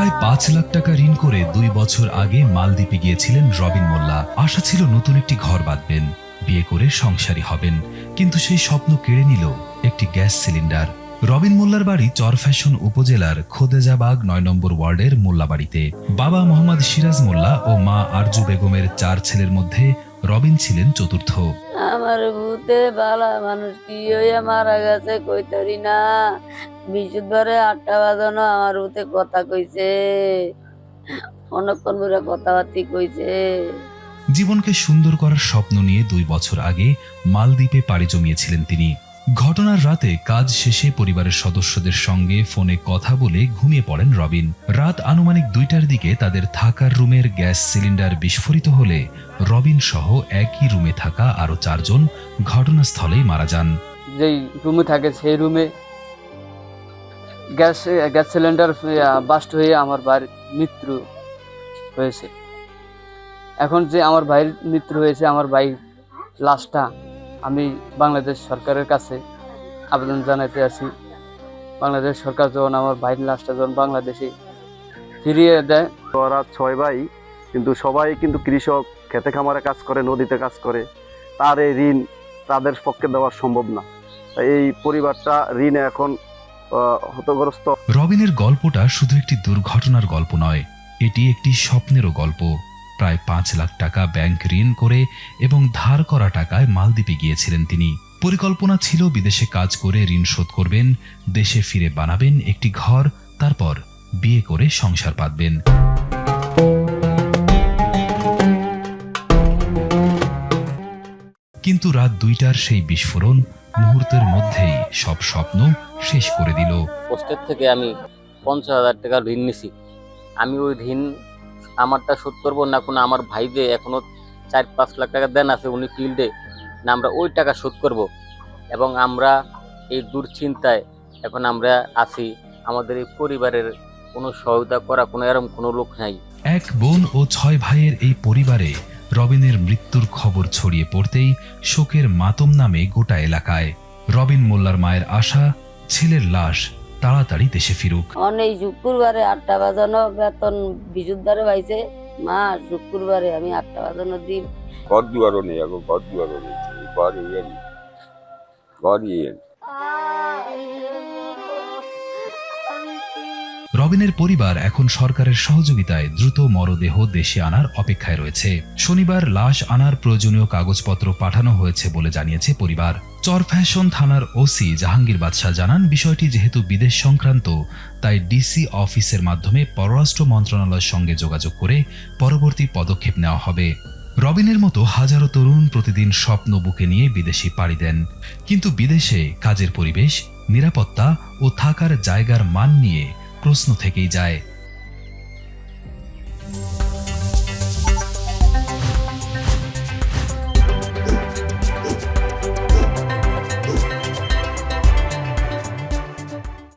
প্রায় ৫ লাখ টাকা ঋণ করে ২ বছর আগে মালদ্বীপে গিয়েছিলেন রবিন মোল্লা। আশা ছিল নতুন একটি ঘর বাঁধবেন, বিয়ে করে সংসারী হবেন, কিন্তু সেই স্বপ্ন কেড়ে নিল একটি গ্যাস সিলিন্ডার। রবিন মোল্লার বাড়ি চরফ্যাশন উপজেলার খোদেজাবাগ ৯ নম্বর ওয়ার্ডের মোল্লাবাড়িতে। বাবা মোহাম্মদ সিরাজ মোল্লা ও মা আরজু বেগমের ৪ ছেলের মধ্যে রবিন ছিলেন চতুর্থ। আমার ভূতে বালা মানুষ কি হইয়া মারা গেছে কইতারি না। বিশুদ্ধরে ৮টা বাজানো আমার ভূতে কথা কইছে, অনেকক্ষণ ধরে কথাবার্তি কইছে। জীবনকে সুন্দর করার স্বপ্ন নিয়ে ২ বছর আগে মালদ্বীপে পাড়ি জমিয়েছিলেন তিনি। ঘটনার রাতে কাজ শেষে পরিবারের সদস্যদের সঙ্গে ফোনে কথা বলে ঘুমিয়ে পড়েন রবিন। রাত আনুমানিক ২টার দিকে তাদের থাকার রুমের গ্যাস সিলিন্ডার বিস্ফোরিত হলে রবিন সহ একই রুমে থাকা আরো ৪ জন ঘটনাস্থলেই মারা যান। যেই রুমে থাকে সেই রুমে গ্যাস সিলিন্ডার বাস্ট হয়ে আমার ভাইয়ের মৃত্যু হয়েছে। এখন যে আমার ভাইয়ের মৃত্যু হয়েছে, আমার ভাই লাশটা আমি বাংলাদেশ সরকারের কাছে আবেদন জানাতে আছি। বাংলাদেশ সরকার যখন আমার ভাইয়ের লাশটা যখন বাংলাদেশে ফিরিয়ে দেয়। ওরা ৬ ভাই, কিন্তু সবাই কিন্তু কৃষক, খেতে খামারে কাজ করে, নদীতে কাজ করে। তার এই ঋণ তাদের পক্ষে দেওয়া সম্ভব না। এই পরিবারটা ঋণে এখন হতগ্রস্ত। রবিনের গল্পটা শুধু একটি দুর্ঘটনার গল্প নয়, এটি একটি স্বপ্নেরও গল্প। প্রায় ৫ লাখ টাকা ব্যাংক ঋণ করে এবং ধার করা টাকায় মালদ্বীপে গিয়েছিলেন তিনি। পরিকল্পনা ছিল বিদেশে কাজ করে ঋণ শোধ করবেন, দেশে ফিরে বানাবেন একটি ঘর, তারপর বিয়ে করে সংসার পাতবেন। কিন্তু রাত ২টার সেই বিস্ফোরণ মুহূর্তের মধ্যেই সব স্বপ্ন শেষ করে দিল। পোস্টের থেকে আমি ৫০,০০০ টাকা ঋণ নিছি। আমি ওই ঋণ আমারটা শোধ করবো না কোনো আমার ভাই যে এখনো ৪-৫ লাখ টাকা দেন আছে উনি ফিল্ডে, না আমরা ওই টাকা শোধ করব। এবং আমরা এই দুশ্চিন্তায় এখন আমরা আছি। আমাদের এই পরিবারের কোনো সহায়তা করা এরকম কোনো লোক নাই। ১ বোন ও ৬ ভাইয়ের এই পরিবারে রবিনের মৃত্যুর খবর ছড়িয়ে পড়তেই শোকের মাতম নামে গোটা এলাকায়। রবিন মোল্লার মায়ের আশা ছেলের লাশ তাড়াতাড়ি দেশে ফিরুক। অনেক শুক্রবারে ৮টা বাজানো বেতন বিশুদ্ধারে পাইছে মা, শুক্রবারে আমি ৮টা বাজানো দিন। ঘর দুয়ারও নেই, এখন ঘর দুয়ারও নেই, ঘরই রবিনের পরিবার এখন সরকারের সহযোগিতায় দ্রুত মরদেহ দেশে আনার অপেক্ষায় রয়েছে। শনিবার লাশ আনার প্রয়োজনীয় কাগজপত্র পাঠানো হয়েছে বলে জানিয়েছে পরিবার। চরফ্যাশন থানার ওসি জাহাঙ্গীর বাদশাহ জানান, বিষয়টি যেহেতু বিদেশ সংক্রান্ত, তাই ডিসি অফিসের মাধ্যমে পররাষ্ট্র মন্ত্রণালয়ের সঙ্গে যোগাযোগ করে পরবর্তী পদক্ষেপ নেওয়া হবে। রবিনের মতো হাজারো তরুণ প্রতিদিন স্বপ্ন বুকে নিয়ে বিদেশে পাড়ি দেন, কিন্তু বিদেশে কাজের পরিবেশ, নিরাপত্তা ও থাকার জায়গার মান নিয়ে প্রশ্ন থেকেই যায়।